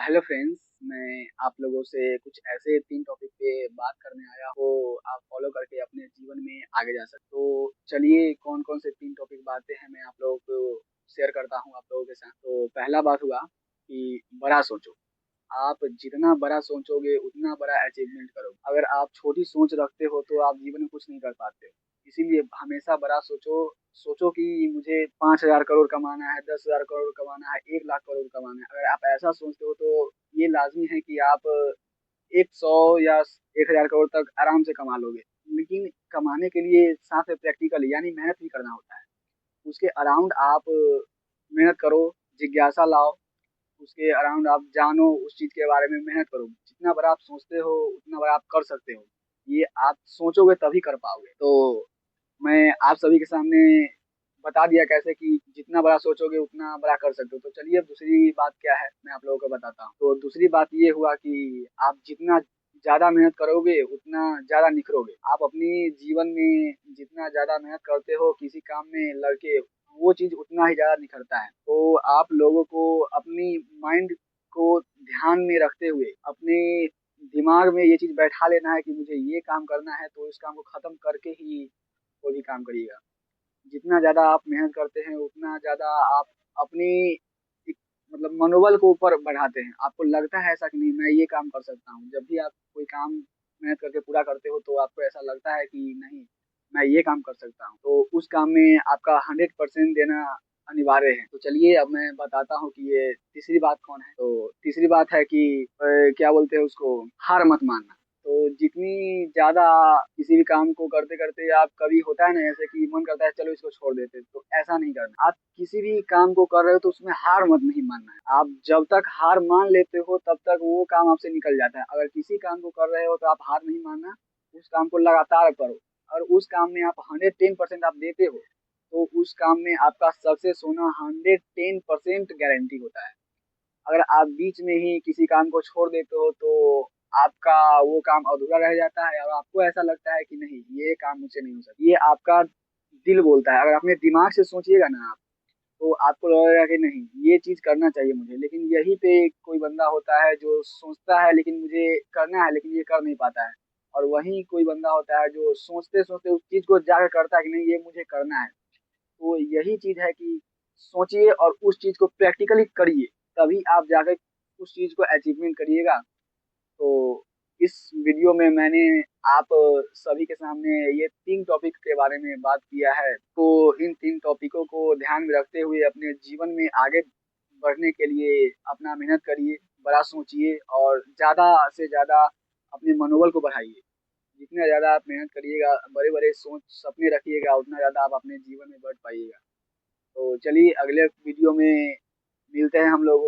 Hello friends, मैं आप लोगों से कुछ ऐसे 3 टॉपिक पे बात करने आया हूँ, आप फॉलो करके अपने जीवन में आगे जा सकते। तो चलिए कौन-कौन से 3 टॉपिक बातें हैं मैं आप लोगों को शेयर करता हूँ आप लोगों के साथ। तो पहला बात हुआ कि बड़ा सोचो। आप जितना बड़ा सोचोगे उतना बड़ा अचीवमेंट करोगे। अगर आप छोटी सोच रखते हो तो आप जीवन में कुछ नहीं कर पाते हो। इसीलिए हमेशा बड़ा सोचो। सोचो कि मुझे 5,000 करोड़ कमाना है, 10,000 करोड़ कमाना है, 1 लाख करोड़ कमाना है। अगर आप ऐसा सोचते हो तो ये लाज़मी है कि आप 100 या 1,000 करोड़ तक आराम से कमा लोगे। लेकिन कमाने के लिए साथ में प्रैक्टिकल यानी मेहनत भी करना होता है। उसके अराउंड आप मेहनत करो, जिज्ञासा लाओ, उसके अराउंड आप जानो, उस चीज़ के बारे में मेहनत करो। जितना बड़ा आप सोचते हो, उतना बड़ा आप कर सकते हो। ये आप सोचोगे तभी कर पाओगे। तो मैं आप सभी के सामने बता दिया कैसे कि जितना बड़ा सोचोगे उतना बड़ा कर सकते हो। तो चलिए अब दूसरी बात क्या है, मैं आप लोगों को बताता हूँ। तो दूसरी बात ये हुआ कि आप जितना ज़्यादा मेहनत करोगे, उतना ज़्यादा निखरोगे। आप अपनी जीवन में जितना ज़्यादा मेहनत करते हो, किसी काम में लग के, वो चीज़ उतना ही ज़्यादा निखरता है। तो आप लोगों को अपनी माइंड को ध्यान में रखते हुए, अपने दिमाग में ये चीज़ बैठा लेना है कि मुझे ये काम करना है, तो इस काम को ख़त्म करके ही कोई भी काम करिएगा। जितना ज़्यादा आप मेहनत करते हैं, उतना ज़्यादा आप अपनी एक मतलब मनोबल को ऊपर बढ़ाते हैं। आपको लगता है ऐसा कि नहीं मैं ये काम कर सकता हूँ। जब भी आप कोई काम मेहनत करके पूरा करते हो, तो आपको ऐसा लगता है कि नहीं, मैं ये काम कर सकता हूँ। तो उस काम में आपका 100% देना अनिवार्य है। तो चलिए अब मैं बताता हूँ कि ये तीसरी बात कौन है। तो तीसरी बात है कि क्या बोलते हैं उसको, हार मत मानना। तो जितनी ज़्यादा किसी भी काम को करते-करते आप कभी होता है ना ऐसे कि मन करता है चलो इसको छोड़ देते हैं, तो ऐसा नहीं करना। आप किसी भी काम को कर रहे हो तो उसमें हार मत नहीं मानना है। आप जब तक हार मान लेते हो तब तक वो काम आपसे निकल जाता है। अगर किसी काम को कर रहे हो तो आप हार नहीं मानना, उस काम को लगातार करो और उस काम में आप 110% आप देते हो, तो उस काम में आपका सक्सेस होना 110% गारंटी होता है। अगर आप बीच में ही किसी काम को छोड़ देते हो तो आपका वो काम अधूरा रह जाता है और आपको ऐसा लगता है कि नहीं ये काम मुझसे नहीं हो सकता। ये आपका दिल बोलता है। अगर अपने दिमाग से सोचिएगा ना आप, तो आपको लगेगा कि नहीं ये चीज़ करना चाहिए मुझे। लेकिन यहीं पे कोई बंदा होता है जो सोचता है लेकिन मुझे करना है लेकिन ये कर नहीं पाता है। और वहीं कोई बंदा होता है जो सोचते-सोचते उस चीज़ को जाके करता है कि नहीं ये मुझे करना है। तो यही चीज़ है कि सोचिए और उस चीज़ को प्रैक्टिकली करिए, तभी आप जाके उस चीज़ को अचीवमेंट करिएगा। तो इस वीडियो में मैंने आप सभी के सामने ये 3 टॉपिक के बारे में बात किया है। तो इन 3 टॉपिकों को ध्यान में रखते हुए अपने जीवन में आगे बढ़ने के लिए अपना मेहनत करिए, बड़ा सोचिए और ज़्यादा से ज़्यादा अपने मनोबल को बढ़ाइए। जितना ज़्यादा आप मेहनत करिएगा, बड़े-बड़े सोच सपने रखिएगा, उतना ज़्यादा आप अपने जीवन में बढ़ पाइएगा। तो चलिए अगले वीडियो में मिलते हैं हम लोग।